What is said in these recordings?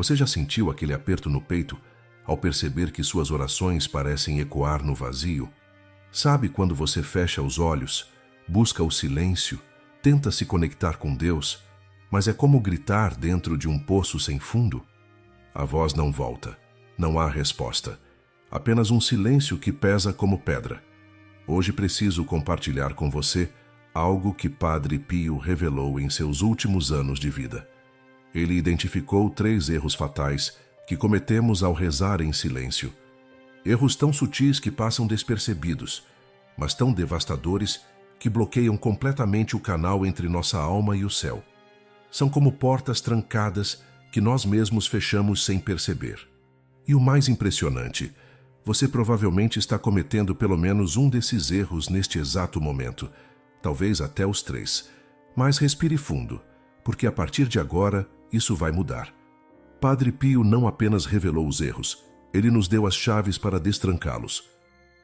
Você já sentiu aquele aperto no peito ao perceber que suas orações parecem ecoar no vazio? Sabe quando você fecha os olhos, busca o silêncio, tenta se conectar com Deus, mas é como gritar dentro de um poço sem fundo? A voz não volta, não há resposta, apenas um silêncio que pesa como pedra. Hoje preciso compartilhar com você algo que Padre Pio revelou em seus últimos anos de vida. Ele identificou 3 erros fatais que cometemos ao rezar em silêncio. Erros tão sutis que passam despercebidos, mas tão devastadores que bloqueiam completamente o canal entre nossa alma e o céu. São como portas trancadas que nós mesmos fechamos sem perceber. E o mais impressionante, você provavelmente está cometendo pelo menos um desses erros neste exato momento, talvez até os 3. Mas respire fundo, porque a partir de agora isso vai mudar. Padre Pio não apenas revelou os erros, ele nos deu as chaves para destrancá-los.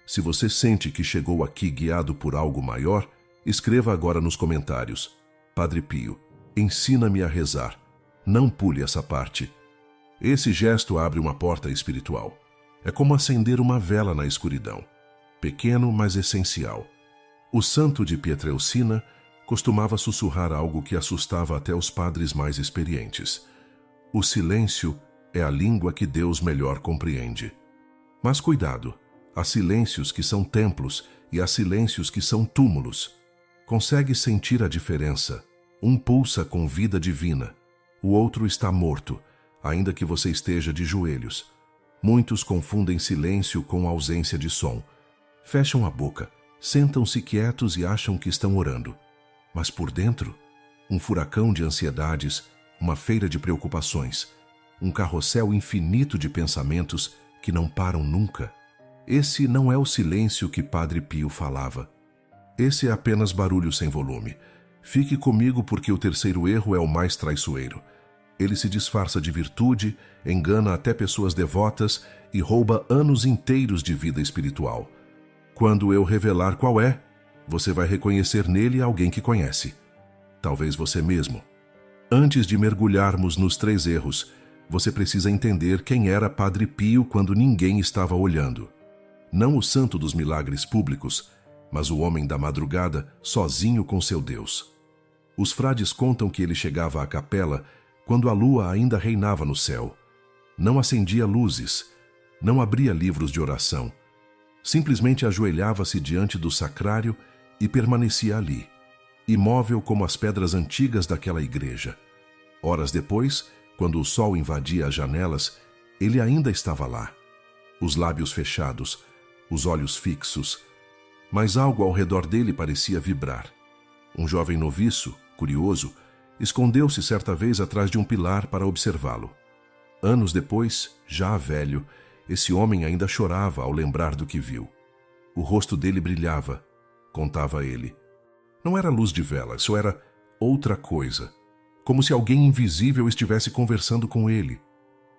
Se você sente que chegou aqui guiado por algo maior, escreva agora nos comentários: Padre Pio, ensina-me a rezar. Não pule essa parte. Esse gesto abre uma porta espiritual. É como acender uma vela na escuridão. Pequeno, mas essencial. O santo de Pietrelcina costumava sussurrar algo que assustava até os padres mais experientes. O silêncio é a língua que Deus melhor compreende. Mas cuidado, há silêncios que são templos e há silêncios que são túmulos. Consegue sentir a diferença? Um pulsa com vida divina, o outro está morto, ainda que você esteja de joelhos. Muitos confundem silêncio com ausência de som. Fecham a boca, sentam-se quietos e acham que estão orando. Mas por dentro, um furacão de ansiedades, uma feira de preocupações, um carrossel infinito de pensamentos que não param nunca. Esse não é o silêncio que Padre Pio falava. Esse é apenas barulho sem volume. Fique comigo porque o 3º erro é o mais traiçoeiro. Ele se disfarça de virtude, engana até pessoas devotas e rouba anos inteiros de vida espiritual. Quando eu revelar qual é, você vai reconhecer nele alguém que conhece. Talvez você mesmo. Antes de mergulharmos nos 3 erros, você precisa entender quem era Padre Pio quando ninguém estava olhando. Não o santo dos milagres públicos, mas o homem da madrugada sozinho com seu Deus. Os frades contam que ele chegava à capela quando a lua ainda reinava no céu. Não acendia luzes, não abria livros de oração. Simplesmente ajoelhava-se diante do sacrário e permanecia ali, imóvel como as pedras antigas daquela igreja. Horas depois, quando o sol invadia as janelas, ele ainda estava lá. Os lábios fechados, os olhos fixos, mas algo ao redor dele parecia vibrar. Um jovem noviço, curioso, escondeu-se certa vez atrás de um pilar para observá-lo. Anos depois, já velho, esse homem ainda chorava ao lembrar do que viu. O rosto dele brilhava, contava ele. Não era luz de vela, isso era outra coisa, como se alguém invisível estivesse conversando com ele.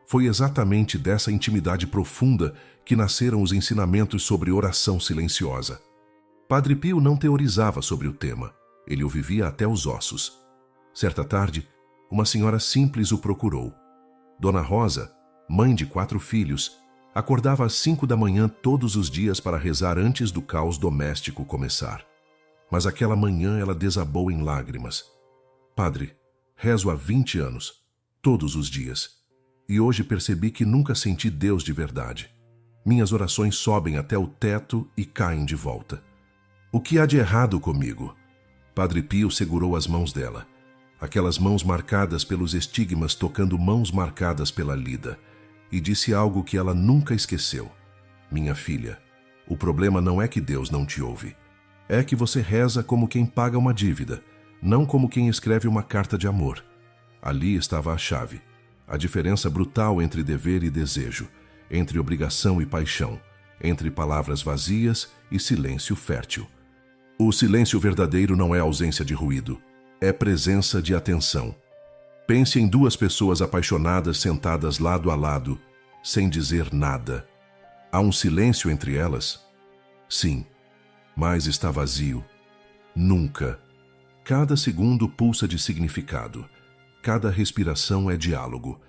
Foi exatamente dessa intimidade profunda que nasceram os ensinamentos sobre oração silenciosa. Padre Pio não teorizava sobre o tema, ele o vivia até os ossos. Certa tarde, uma senhora simples o procurou. Dona Rosa, mãe de 4 filhos, acordava às 5 da manhã todos os dias para rezar antes do caos doméstico começar. Mas aquela manhã ela desabou em lágrimas. Padre, rezo há 20 anos, todos os dias, e hoje percebi que nunca senti Deus de verdade. Minhas orações sobem até o teto e caem de volta. O que há de errado comigo? Padre Pio segurou as mãos dela. Aquelas mãos marcadas pelos estigmas tocando mãos marcadas pela lida, e disse algo que ela nunca esqueceu. Minha filha, o problema não é que Deus não te ouve. É que você reza como quem paga uma dívida, não como quem escreve uma carta de amor. Ali estava a chave, a diferença brutal entre dever e desejo, entre obrigação e paixão, entre palavras vazias e silêncio fértil. O silêncio verdadeiro não é ausência de ruído, é presença de atenção. Pense em 2 pessoas apaixonadas sentadas lado a lado, sem dizer nada. Há um silêncio entre elas? Sim, mas está vazio. Nunca. Cada segundo pulsa de significado. Cada respiração é diálogo.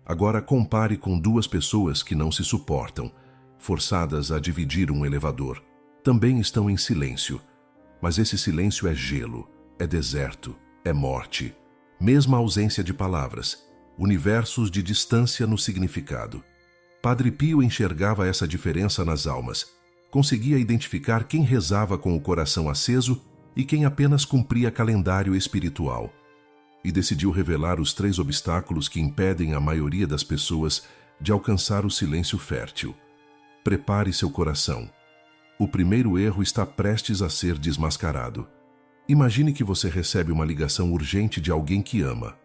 Agora compare com duas pessoas que não se suportam, forçadas a dividir um elevador. Também estão em silêncio, mas esse silêncio é gelo, é deserto, é morte. Mesma ausência de palavras, universos de distância no significado. Padre Pio enxergava essa diferença nas almas. Conseguia identificar quem rezava com o coração aceso e quem apenas cumpria calendário espiritual. E decidiu revelar os 3 obstáculos que impedem a maioria das pessoas de alcançar o silêncio fértil. Prepare seu coração. O primeiro erro está prestes a ser desmascarado. Imagine que você recebe uma ligação urgente de alguém que ama.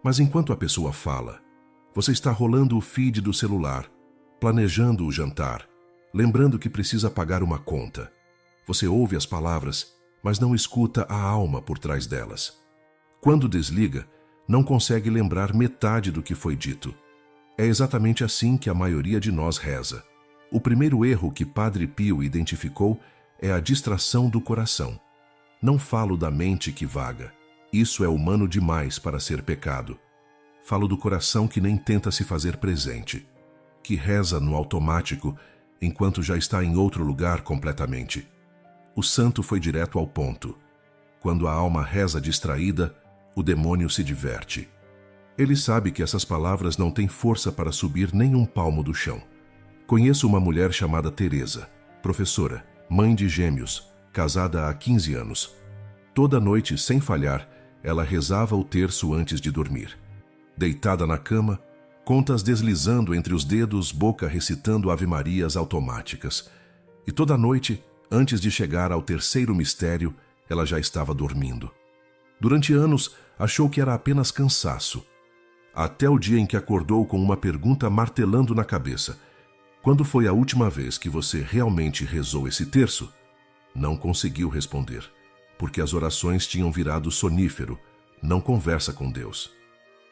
Mas enquanto a pessoa fala, você está rolando o feed do celular, planejando o jantar, lembrando que precisa pagar uma conta. Você ouve as palavras, mas não escuta a alma por trás delas. Quando desliga, não consegue lembrar metade do que foi dito. É exatamente assim que a maioria de nós reza. O primeiro erro que Padre Pio identificou é a distração do coração. Não falo da mente que vaga. Isso é humano demais para ser pecado. Falo do coração que nem tenta se fazer presente, que reza no automático enquanto já está em outro lugar completamente. O santo foi direto ao ponto. Quando a alma reza distraída, o demônio se diverte. Ele sabe que essas palavras não têm força para subir nem um palmo do chão. Conheço uma mulher chamada Teresa, professora, mãe de gêmeos, casada há 15 anos. Toda noite, sem falhar, ela rezava o terço antes de dormir. Deitada na cama, contas deslizando entre os dedos, boca recitando ave-marias automáticas. E toda noite, antes de chegar ao terceiro mistério, ela já estava dormindo. Durante anos, achou que era apenas cansaço. Até o dia em que acordou com uma pergunta martelando na cabeça. Quando foi a última vez que você realmente rezou esse terço? Não conseguiu responder, porque as orações tinham virado sonífero, não conversa com Deus.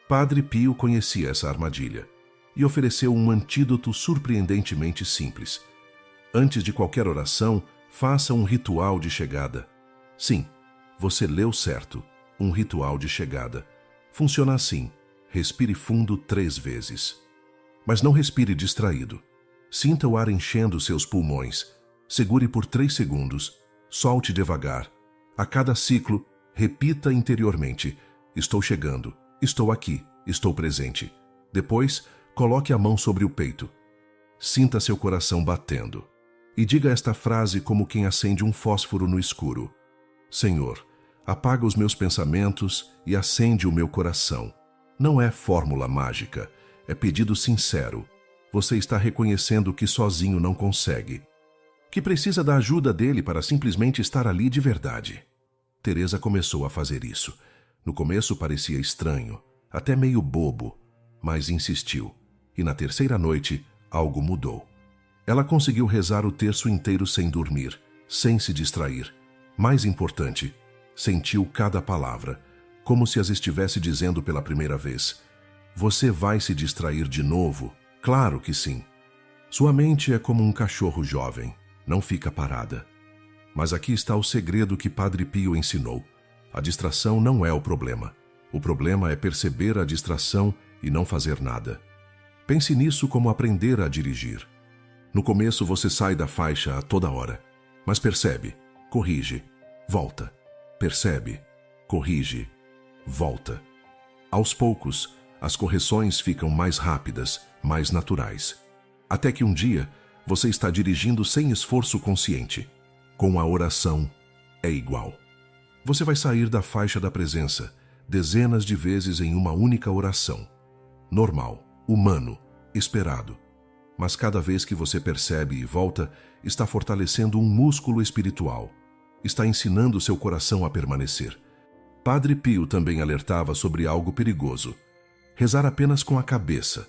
Padre Pio conhecia essa armadilha e ofereceu um antídoto surpreendentemente simples. Antes de qualquer oração, faça um ritual de chegada. Sim, você leu certo, um ritual de chegada. Funciona assim, respire fundo 3 vezes. Mas não respire distraído. Sinta o ar enchendo seus pulmões. Segure por 3 segundos. Solte devagar. A cada ciclo, repita interiormente: estou chegando, estou aqui, estou presente. Depois, coloque a mão sobre o peito. Sinta seu coração batendo. E diga esta frase como quem acende um fósforo no escuro: Senhor, apaga os meus pensamentos e acende o meu coração. Não é fórmula mágica, é pedido sincero. Você está reconhecendo que sozinho não consegue, que precisa da ajuda dele para simplesmente estar ali de verdade. Teresa começou a fazer isso. No começo parecia estranho, até meio bobo, mas insistiu. E na terceira noite, algo mudou. Ela conseguiu rezar o terço inteiro sem dormir, sem se distrair. Mais importante, sentiu cada palavra, como se as estivesse dizendo pela primeira vez. Você vai se distrair de novo? Claro que sim. Sua mente é como um cachorro jovem, não fica parada. Mas aqui está o segredo que Padre Pio ensinou. A distração não é o problema. O problema é perceber a distração e não fazer nada. Pense nisso como aprender a dirigir. No começo você sai da faixa a toda hora, mas percebe, corrige, volta. Percebe, corrige, volta. Aos poucos, as correções ficam mais rápidas, mais naturais. Até que um dia, você está dirigindo sem esforço consciente. Com a oração, é igual. Você vai sair da faixa da presença dezenas de vezes em uma única oração. Normal, humano, esperado. Mas cada vez que você percebe e volta, está fortalecendo um músculo espiritual. Está ensinando seu coração a permanecer. Padre Pio também alertava sobre algo perigoso: rezar apenas com a cabeça.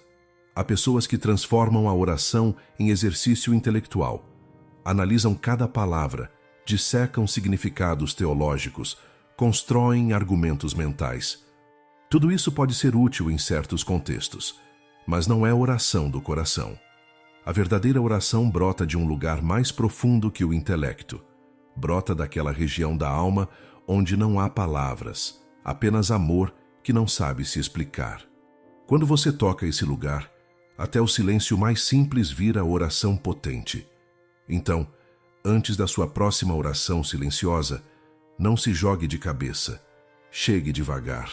Há pessoas que transformam a oração em exercício intelectual. Analisam cada palavra, dissecam significados teológicos, constroem argumentos mentais. Tudo isso pode ser útil em certos contextos, mas não é oração do coração. A verdadeira oração brota de um lugar mais profundo que o intelecto. Brota daquela região da alma onde não há palavras, apenas amor que não sabe se explicar. Quando você toca esse lugar, até o silêncio mais simples vira oração potente. Então, antes da sua próxima oração silenciosa, não se jogue de cabeça. Chegue devagar.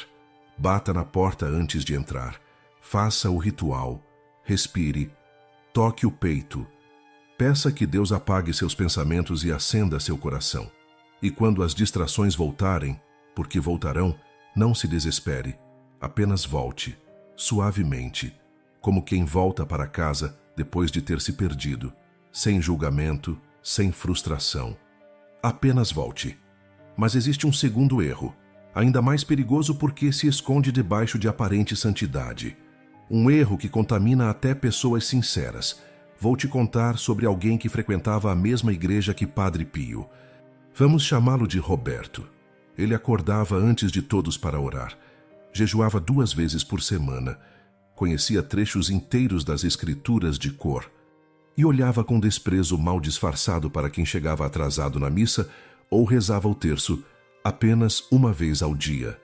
Bata na porta antes de entrar. Faça o ritual. Respire. Toque o peito. Peça que Deus apague seus pensamentos e acenda seu coração. E quando as distrações voltarem, porque voltarão, não se desespere. Apenas volte, suavemente, como quem volta para casa depois de ter se perdido, sem julgamento, sem frustração. Apenas volte. Mas existe um segundo erro, ainda mais perigoso porque se esconde debaixo de aparente santidade. Um erro que contamina até pessoas sinceras. Vou te contar sobre alguém que frequentava a mesma igreja que Padre Pio. Vamos chamá-lo de Roberto. Ele acordava antes de todos para orar. Jejuava 2 vezes por semana. Conhecia trechos inteiros das Escrituras de cor. E olhava com desprezo mal disfarçado para quem chegava atrasado na missa ou rezava o terço apenas 1 vez ao dia.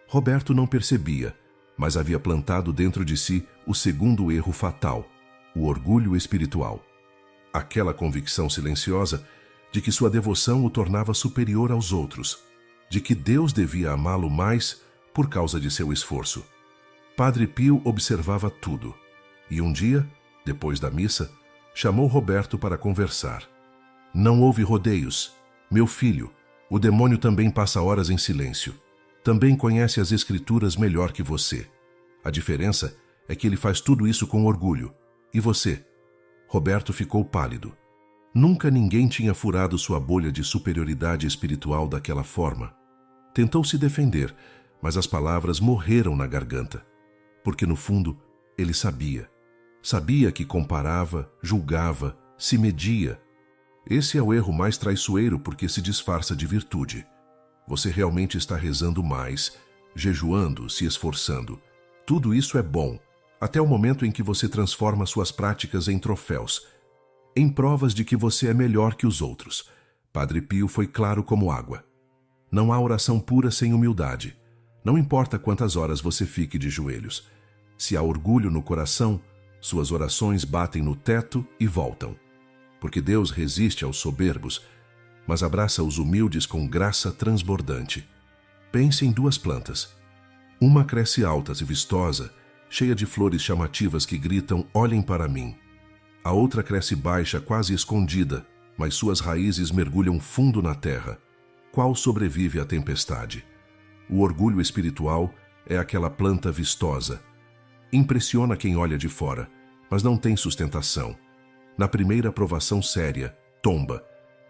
Roberto não percebia, mas havia plantado dentro de si o segundo erro fatal, o orgulho espiritual. Aquela convicção silenciosa de que sua devoção o tornava superior aos outros, de que Deus devia amá-lo mais por causa de seu esforço. Padre Pio observava tudo, e um dia, depois da missa, chamou Roberto para conversar. Não houve rodeios. Meu filho, o demônio também passa horas em silêncio. Também conhece as Escrituras melhor que você. A diferença é que ele faz tudo isso com orgulho. E você? Roberto ficou pálido. Nunca ninguém tinha furado sua bolha de superioridade espiritual daquela forma. Tentou se defender, mas as palavras morreram na garganta. Porque no fundo, ele sabia. Sabia que comparava, julgava, se media. Esse é o erro mais traiçoeiro porque se disfarça de virtude. Você realmente está rezando mais, jejuando, se esforçando. Tudo isso é bom, até o momento em que você transforma suas práticas em troféus, em provas de que você é melhor que os outros. Padre Pio foi claro como água. Não há oração pura sem humildade. Não importa quantas horas você fique de joelhos. Se há orgulho no coração, suas orações batem no teto e voltam. Porque Deus resiste aos soberbos, mas abraça os humildes com graça transbordante. Pense em 2 plantas. Uma cresce alta e vistosa, cheia de flores chamativas que gritam, olhem para mim. A outra cresce baixa, quase escondida, mas suas raízes mergulham fundo na terra. Qual sobrevive à tempestade? O orgulho espiritual é aquela planta vistosa. Impressiona quem olha de fora, mas não tem sustentação. Na primeira provação séria, tomba.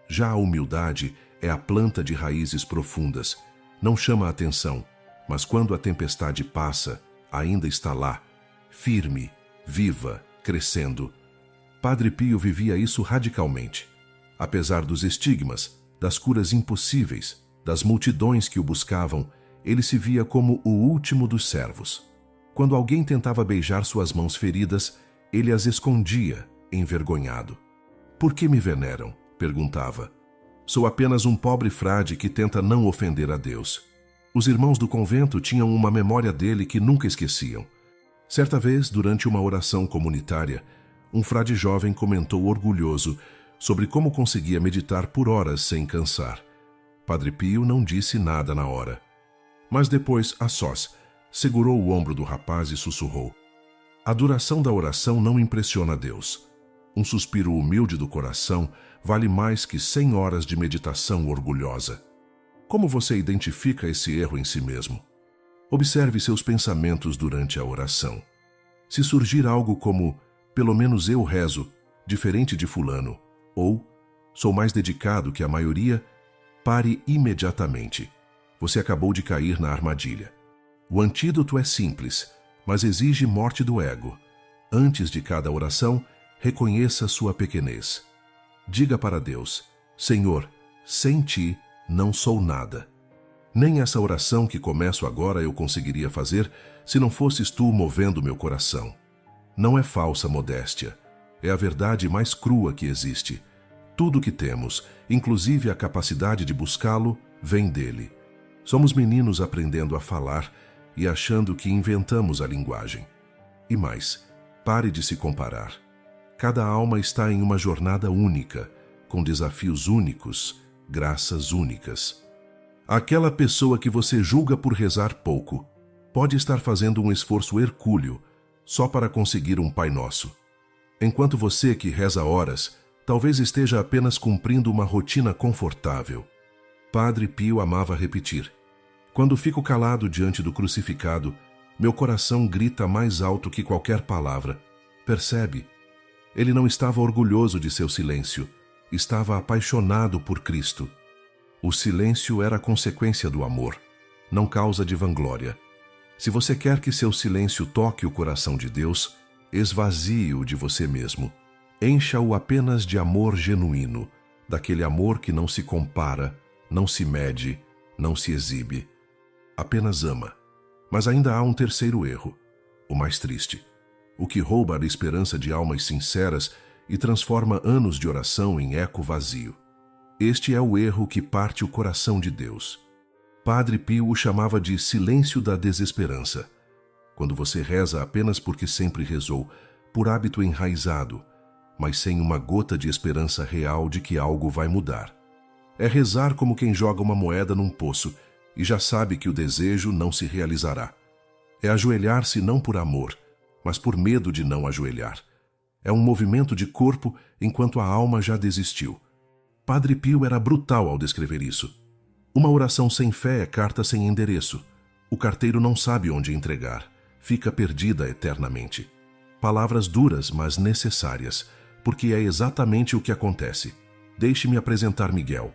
Já a humildade é a planta de raízes profundas. Não chama a atenção, mas quando a tempestade passa, ainda está lá, firme, viva, crescendo. Padre Pio vivia isso radicalmente. Apesar dos estigmas, das curas impossíveis, das multidões que o buscavam, ele se via como o último dos servos. Quando alguém tentava beijar suas mãos feridas, ele as escondia, envergonhado. Por que me veneram? Perguntava. Sou apenas um pobre frade que tenta não ofender a Deus. Os irmãos do convento tinham uma memória dele que nunca esqueciam. Certa vez, durante uma oração comunitária, um frade jovem comentou orgulhoso sobre como conseguia meditar por horas sem cansar. Padre Pio não disse nada na hora. Mas depois, a sós, segurou o ombro do rapaz e sussurrou. A duração da oração não impressiona Deus. Um suspiro humilde do coração vale mais que 100 horas de meditação orgulhosa. Como você identifica esse erro em si mesmo? Observe seus pensamentos durante a oração. Se surgir algo como, pelo menos eu rezo, diferente de fulano, ou sou mais dedicado que a maioria, pare imediatamente. Você acabou de cair na armadilha. O antídoto é simples, mas exige morte do ego. Antes de cada oração, reconheça sua pequenez. Diga para Deus, Senhor, sem ti não sou nada. Nem essa oração que começo agora eu conseguiria fazer se não fosses tu movendo meu coração. Não é falsa modéstia, é a verdade mais crua que existe. Tudo o que temos, inclusive a capacidade de buscá-lo, vem dele. Somos meninos aprendendo a falar e achando que inventamos a linguagem. E mais, pare de se comparar. Cada alma está em uma jornada única, com desafios únicos, graças únicas. Aquela pessoa que você julga por rezar pouco pode estar fazendo um esforço hercúleo só para conseguir um Pai Nosso. Enquanto você que reza horas, talvez esteja apenas cumprindo uma rotina confortável. Padre Pio amava repetir: quando fico calado diante do crucificado, meu coração grita mais alto que qualquer palavra. Percebe? Ele não estava orgulhoso de seu silêncio, estava apaixonado por Cristo. O silêncio era consequência do amor, não causa de vanglória. Se você quer que seu silêncio toque o coração de Deus, esvazie-o de você mesmo. Encha-o apenas de amor genuíno, daquele amor que não se compara, não se mede, não se exibe. Apenas ama. Mas ainda há um terceiro erro, o mais triste, o que rouba a esperança de almas sinceras e transforma anos de oração em eco vazio. Este é o erro que parte o coração de Deus. Padre Pio o chamava de silêncio da desesperança. Quando você reza apenas porque sempre rezou, por hábito enraizado, mas sem uma gota de esperança real de que algo vai mudar. É rezar como quem joga uma moeda num poço e já sabe que o desejo não se realizará. É ajoelhar-se não por amor, mas por medo de não ajoelhar. É um movimento de corpo enquanto a alma já desistiu. Padre Pio era brutal ao descrever isso. Uma oração sem fé é carta sem endereço. O carteiro não sabe onde entregar. Fica perdida eternamente. Palavras duras, mas necessárias, porque é exatamente o que acontece. Deixe-me apresentar Miguel.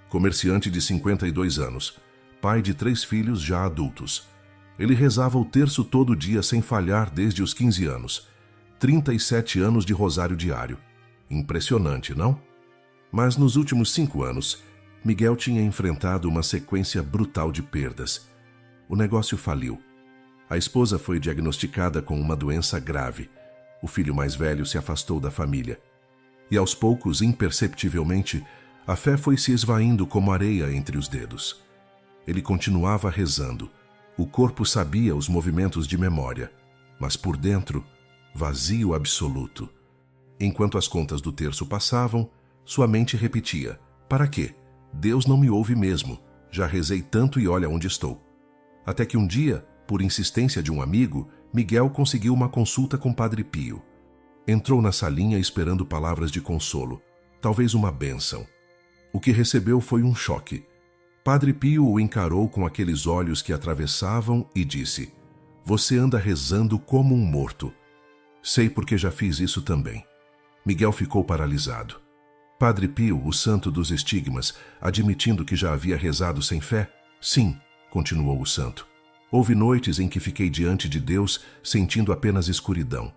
Comerciante de 52 anos, pai de 3 filhos já adultos. Ele rezava o terço todo dia sem falhar desde os 15 anos. 37 anos de rosário diário. Impressionante, não? Mas nos últimos 5 anos, Miguel tinha enfrentado uma sequência brutal de perdas. O negócio faliu. A esposa foi diagnosticada com uma doença grave. O filho mais velho se afastou da família. E aos poucos, imperceptivelmente, a fé foi se esvaindo como areia entre os dedos. Ele continuava rezando. O corpo sabia os movimentos de memória, mas por dentro, vazio absoluto. Enquanto as contas do terço passavam, sua mente repetia: para quê? Deus não me ouve mesmo. Já rezei tanto e olha onde estou. Até que um dia, por insistência de um amigo, Miguel conseguiu uma consulta com Padre Pio. Entrou na salinha esperando palavras de consolo, talvez uma bênção. O que recebeu foi um choque. Padre Pio o encarou com aqueles olhos que atravessavam e disse: você anda rezando como um morto. Sei porque já fiz isso também. Miguel ficou paralisado. Padre Pio, o santo dos estigmas, admitindo que já havia rezado sem fé? Sim, continuou o santo. Houve noites em que fiquei diante de Deus sentindo apenas escuridão.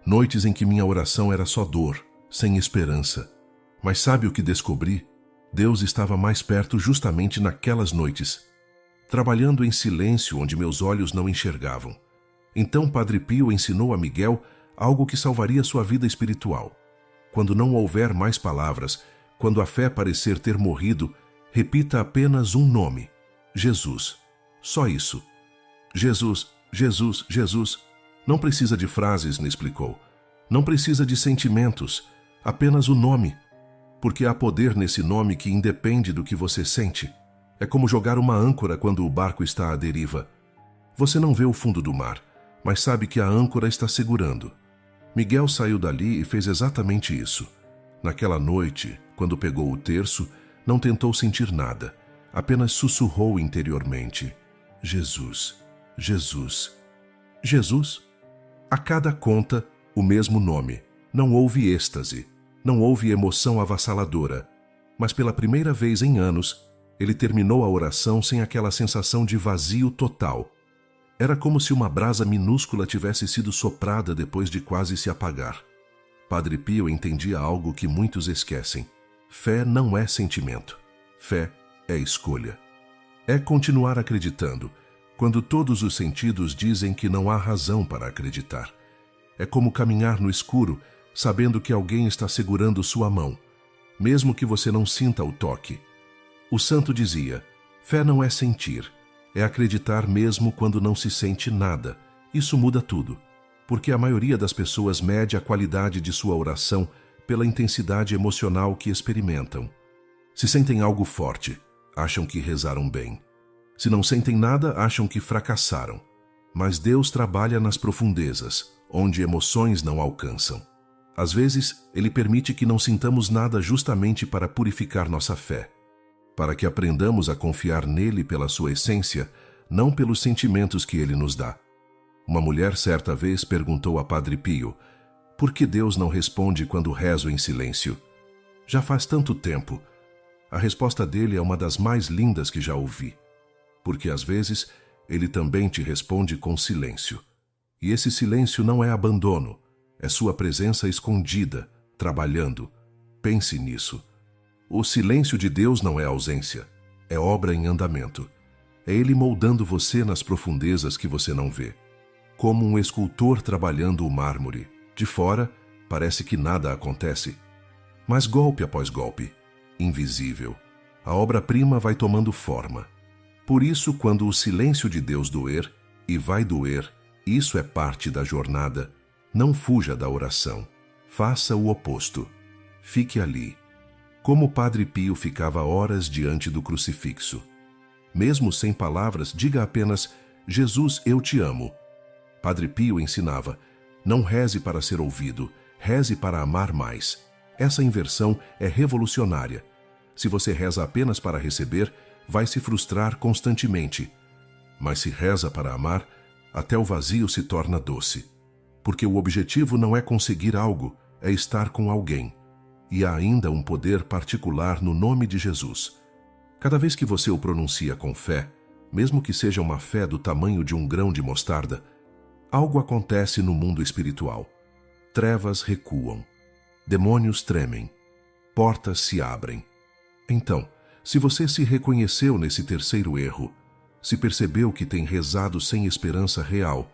Noites em que minha oração era só dor, sem esperança. Mas sabe o que descobri? Deus estava mais perto justamente naquelas noites, trabalhando em silêncio onde meus olhos não enxergavam. Então Padre Pio ensinou a Miguel algo que salvaria sua vida espiritual. Quando não houver mais palavras, quando a fé parecer ter morrido, repita apenas um nome: Jesus. Só isso. Jesus, Jesus, Jesus. Não precisa de frases, me explicou. Não precisa de sentimentos, apenas o nome. Porque há poder nesse nome que independe do que você sente. É como jogar uma âncora quando o barco está à deriva. Você não vê o fundo do mar, mas sabe que a âncora está segurando. Miguel saiu dali e fez exatamente isso. Naquela noite, quando pegou o terço, não tentou sentir nada, apenas sussurrou interiormente: Jesus, Jesus, Jesus. A cada conta, o mesmo nome. Não houve êxtase, não houve emoção avassaladora, mas pela primeira vez em anos, ele terminou a oração sem aquela sensação de vazio total. Era como se uma brasa minúscula tivesse sido soprada depois de quase se apagar. Padre Pio entendia algo que muitos esquecem. Fé não é sentimento. Fé é escolha. É continuar acreditando, quando todos os sentidos dizem que não há razão para acreditar. É como caminhar no escuro, sabendo que alguém está segurando sua mão, mesmo que você não sinta o toque. O santo dizia: fé não é sentir, é acreditar mesmo quando não se sente nada. Isso muda tudo. porque a maioria das pessoas mede a qualidade de sua oração pela intensidade emocional que experimentam. Se sentem algo forte, acham que rezaram bem. Se não sentem nada, acham que fracassaram. Mas Deus trabalha nas profundezas, onde emoções não alcançam. Às vezes, Ele permite que não sintamos nada justamente para purificar nossa fé, para que aprendamos a confiar nele pela sua essência, não pelos sentimentos que Ele nos dá. Uma mulher certa vez perguntou a Padre Pio: por que Deus não responde quando rezo em silêncio? Já faz tanto tempo. A resposta dele é uma das mais lindas que já ouvi. Porque às vezes Ele também te responde com silêncio. E esse silêncio não é abandono, é sua presença escondida, trabalhando. Pense nisso. O silêncio de Deus não é ausência, é obra em andamento. É Ele moldando você nas profundezas que você não vê. Como um escultor trabalhando o mármore. De fora, parece que nada acontece. Mas golpe após golpe, invisível, a obra-prima vai tomando forma. Por isso, quando o silêncio de Deus doer, e vai doer, isso é parte da jornada, não fuja da oração. Faça o oposto. Fique ali. Como o Padre Pio ficava horas diante do crucifixo. Mesmo sem palavras, diga apenas: Jesus, eu te amo. Padre Pio ensinava: não reze para ser ouvido, reze para amar mais. Essa inversão é revolucionária. Se você reza apenas para receber, vai se frustrar constantemente. Mas se reza para amar, até o vazio se torna doce. Porque o objetivo não é conseguir algo, é estar com alguém. E há ainda um poder particular no nome de Jesus. Cada vez que você o pronuncia com fé, mesmo que seja uma fé do tamanho de um grão de mostarda, algo acontece no mundo espiritual. Trevas recuam. Demônios tremem. Portas se abrem. Então, se você se reconheceu nesse terceiro erro, se percebeu que tem rezado sem esperança real,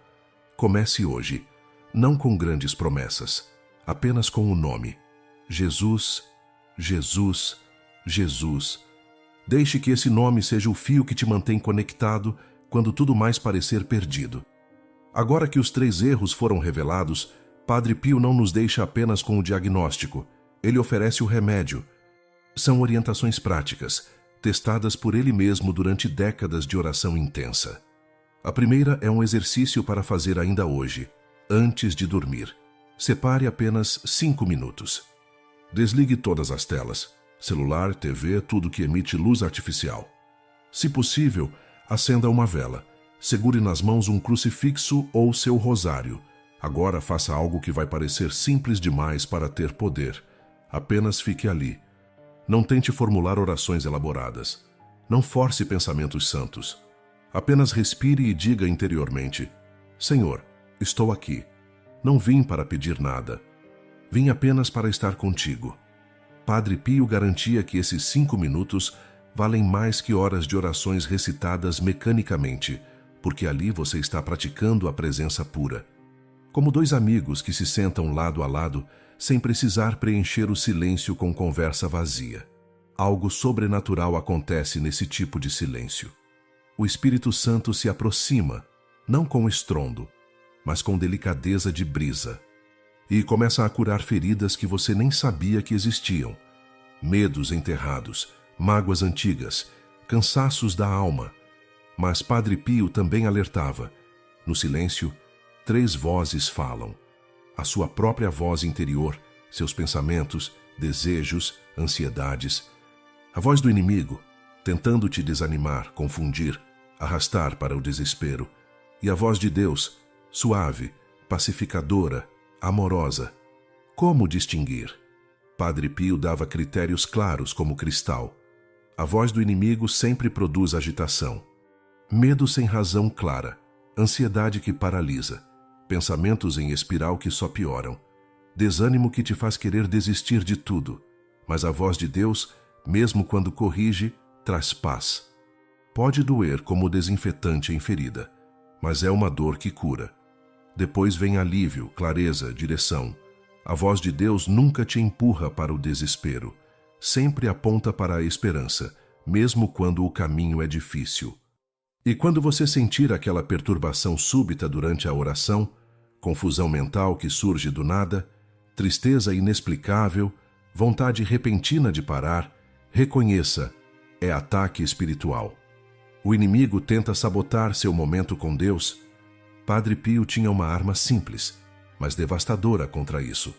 comece hoje, não com grandes promessas, apenas com o nome: Jesus, Jesus, Jesus. Deixe que esse nome seja o fio que te mantém conectado quando tudo mais parecer perdido. Agora que os 3 erros foram revelados, Padre Pio não nos deixa apenas com o diagnóstico, ele oferece o remédio. São orientações práticas, testadas por ele mesmo durante décadas de oração intensa. A primeira é um exercício para fazer ainda hoje, antes de dormir. Separe apenas 5 minutos. Desligue todas as telas, celular, TV, tudo que emite luz artificial. Se possível, acenda uma vela. Segure nas mãos um crucifixo ou seu rosário. Agora faça algo que vai parecer simples demais para ter poder. Apenas fique ali. Não tente formular orações elaboradas. Não force pensamentos santos. Apenas respire e diga interiormente: Senhor, estou aqui. Não vim para pedir nada. Vim apenas para estar contigo. Padre Pio garantia que esses 5 minutos valem mais que horas de orações recitadas mecanicamente, porque ali você está praticando a presença pura. Como 2 amigos que se sentam lado a lado, sem precisar preencher o silêncio com conversa vazia. Algo sobrenatural acontece nesse tipo de silêncio. O Espírito Santo se aproxima, não com estrondo, mas com delicadeza de brisa, e começa a curar feridas que você nem sabia que existiam, medos enterrados, mágoas antigas, cansaços da alma. Mas Padre Pio também alertava: no silêncio, 3 vozes falam. A sua própria voz interior, seus pensamentos, desejos, ansiedades. A voz do inimigo, tentando te desanimar, confundir, arrastar para o desespero. E a voz de Deus, suave, pacificadora, amorosa. Como distinguir? Padre Pio dava critérios claros como cristal. A voz do inimigo sempre produz agitação. Medo sem razão clara, ansiedade que paralisa, pensamentos em espiral que só pioram, desânimo que te faz querer desistir de tudo. Mas a voz de Deus, mesmo quando corrige, traz paz. Pode doer como desinfetante em ferida, mas é uma dor que cura. Depois vem alívio, clareza, direção. A voz de Deus nunca te empurra para o desespero, sempre aponta para a esperança, mesmo quando o caminho é difícil. E quando você sentir aquela perturbação súbita durante a oração, confusão mental que surge do nada, tristeza inexplicável, vontade repentina de parar, reconheça, é ataque espiritual. O inimigo tenta sabotar seu momento com Deus. Padre Pio tinha uma arma simples, mas devastadora contra isso.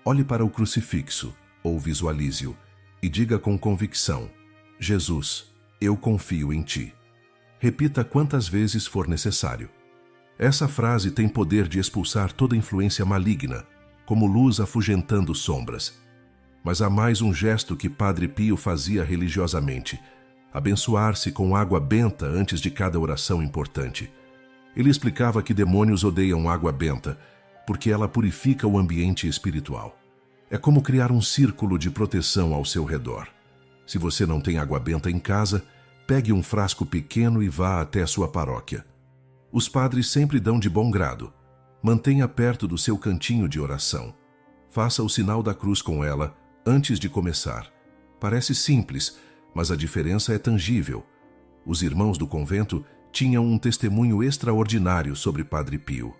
Olhe para o crucifixo, ou visualize-o, e diga com convicção: Jesus, eu confio em ti. Repita quantas vezes for necessário. Essa frase tem poder de expulsar toda influência maligna, como luz afugentando sombras. Mas há mais um gesto que Padre Pio fazia religiosamente: abençoar-se com água benta antes de cada oração importante. Ele explicava que demônios odeiam água benta, porque ela purifica o ambiente espiritual. É como criar um círculo de proteção ao seu redor. Se você não tem água benta em casa, pegue um frasco pequeno e vá até a sua paróquia. Os padres sempre dão de bom grado. Mantenha perto do seu cantinho de oração. Faça o sinal da cruz com ela antes de começar. Parece simples, mas a diferença é tangível. Os irmãos do convento tinham um testemunho extraordinário sobre Padre Pio.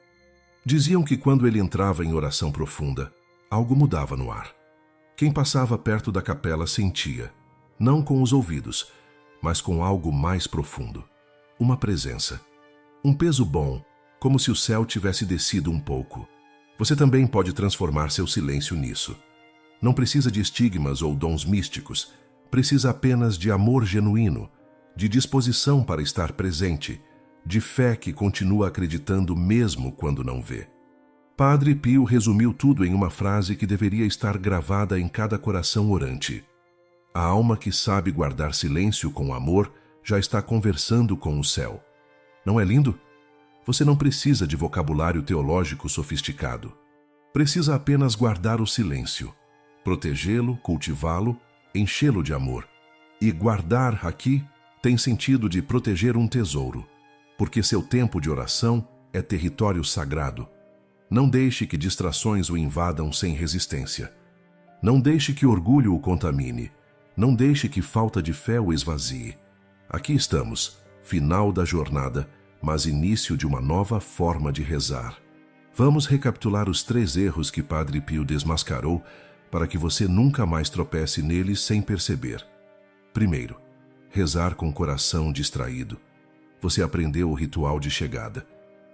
Diziam que quando ele entrava em oração profunda, algo mudava no ar. Quem passava perto da capela sentia, não com os ouvidos, mas com algo mais profundo. Uma presença. Um peso bom, como se o céu tivesse descido um pouco. Você também pode transformar seu silêncio nisso. Não precisa de estigmas ou dons místicos. Precisa apenas de amor genuíno, de disposição para estar presente, de fé que continua acreditando mesmo quando não vê. Padre Pio resumiu tudo em uma frase que deveria estar gravada em cada coração orante. A alma que sabe guardar silêncio com amor já está conversando com o céu. Não é lindo? Você não precisa de vocabulário teológico sofisticado. Precisa apenas guardar o silêncio, protegê-lo, cultivá-lo, enchê-lo de amor. E guardar aqui tem sentido de proteger um tesouro, porque seu tempo de oração é território sagrado. Não deixe que distrações o invadam sem resistência. Não deixe que orgulho o contamine. Não deixe que falta de fé o esvazie. Aqui estamos, final da jornada, mas início de uma nova forma de rezar. Vamos recapitular os 3 erros que Padre Pio desmascarou para que você nunca mais tropece neles sem perceber. Primeiro, rezar com o coração distraído. Você aprendeu o ritual de chegada.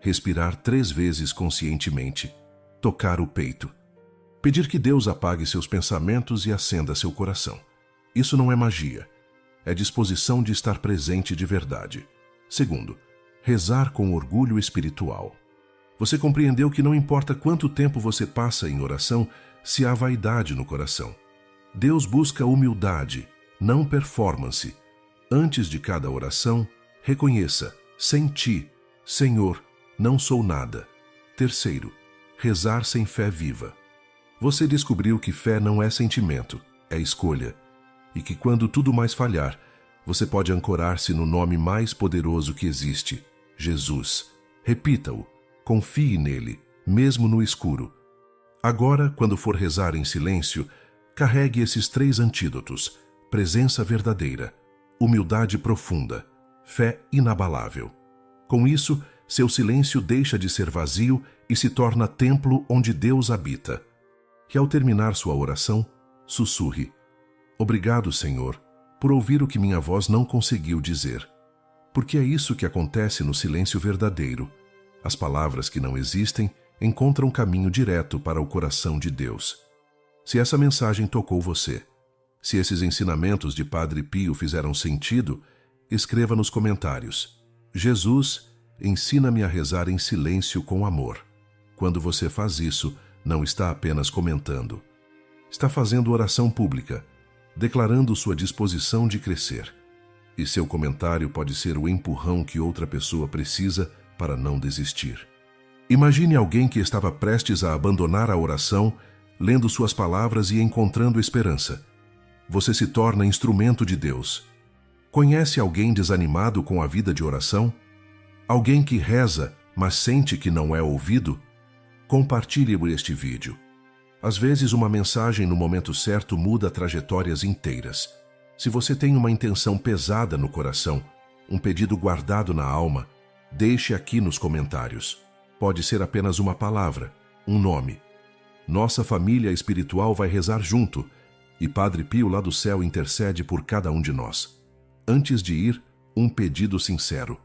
Respirar 3 vezes conscientemente. Tocar o peito. Pedir que Deus apague seus pensamentos e acenda seu coração. Isso não é magia. É disposição de estar presente de verdade. Segundo, rezar com orgulho espiritual. Você compreendeu que não importa quanto tempo você passa em oração, se há vaidade no coração. Deus busca humildade, não performance. Antes de cada oração, reconheça: sem ti, Senhor, não sou nada. Terceiro, rezar sem fé viva. Você descobriu que fé não é sentimento, é escolha. E que quando tudo mais falhar, você pode ancorar-se no nome mais poderoso que existe: Jesus. Repita-o. Confie nele, mesmo no escuro. Agora, quando for rezar em silêncio, carregue esses 3 antídotos: presença verdadeira, humildade profunda, fé inabalável. Com isso, seu silêncio deixa de ser vazio e se torna templo onde Deus habita. E ao terminar sua oração, sussurre: obrigado, Senhor, por ouvir o que minha voz não conseguiu dizer. Porque é isso que acontece no silêncio verdadeiro. As palavras que não existem encontram caminho direto para o coração de Deus. Se essa mensagem tocou você, se esses ensinamentos de Padre Pio fizeram sentido, escreva nos comentários: Jesus, ensina-me a rezar em silêncio com amor. Quando você faz isso, não está apenas comentando. Está fazendo oração pública, declarando sua disposição de crescer. E seu comentário pode ser o empurrão que outra pessoa precisa para não desistir. Imagine alguém que estava prestes a abandonar a oração, lendo suas palavras e encontrando esperança. Você se torna instrumento de Deus. Conhece alguém desanimado com a vida de oração? Alguém que reza, mas sente que não é ouvido? Compartilhe este vídeo. Às vezes, uma mensagem no momento certo muda trajetórias inteiras. Se você tem uma intenção pesada no coração, um pedido guardado na alma, deixe aqui nos comentários. Pode ser apenas uma palavra, um nome. Nossa família espiritual vai rezar junto e Padre Pio lá do céu intercede por cada um de nós. Antes de ir, um pedido sincero.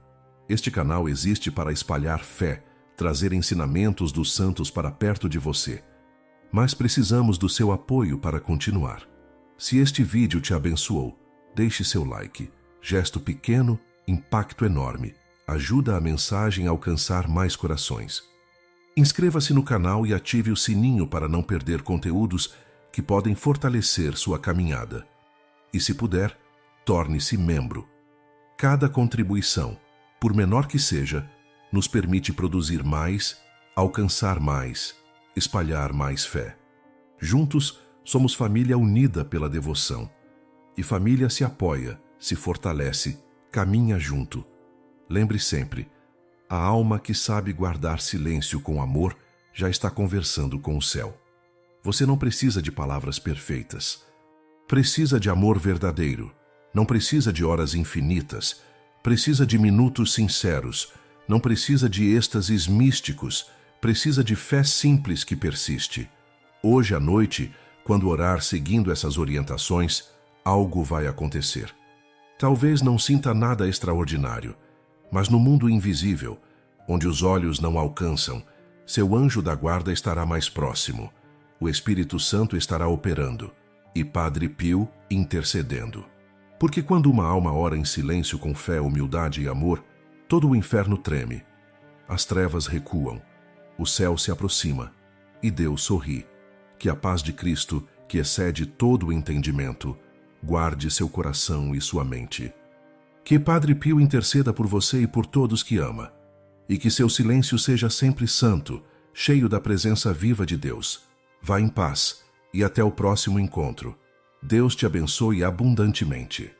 Este canal existe para espalhar fé, trazer ensinamentos dos santos para perto de você. Mas precisamos do seu apoio para continuar. Se este vídeo te abençoou, deixe seu like. Gesto pequeno, impacto enorme. Ajuda a mensagem a alcançar mais corações. Inscreva-se no canal e ative o sininho para não perder conteúdos que podem fortalecer sua caminhada. E se puder, torne-se membro. Cada contribuição, por menor que seja, nos permite produzir mais, alcançar mais, espalhar mais fé. Juntos, somos família unida pela devoção. E família se apoia, se fortalece, caminha junto. Lembre sempre, a alma que sabe guardar silêncio com amor já está conversando com o céu. Você não precisa de palavras perfeitas. Precisa de amor verdadeiro. Não precisa de horas infinitas. Precisa de minutos sinceros. Não precisa de êxtases místicos. Precisa de fé simples que persiste. Hoje à noite, quando orar seguindo essas orientações, algo vai acontecer. Talvez não sinta nada extraordinário, mas no mundo invisível, onde os olhos não alcançam, seu anjo da guarda estará mais próximo, o Espírito Santo estará operando e Padre Pio intercedendo. Porque quando uma alma ora em silêncio com fé, humildade e amor, todo o inferno treme, as trevas recuam, o céu se aproxima e Deus sorri. Que a paz de Cristo, que excede todo o entendimento, guarde seu coração e sua mente. Que Padre Pio interceda por você e por todos que ama, e que seu silêncio seja sempre santo, cheio da presença viva de Deus. Vá em paz e até o próximo encontro. Deus te abençoe abundantemente.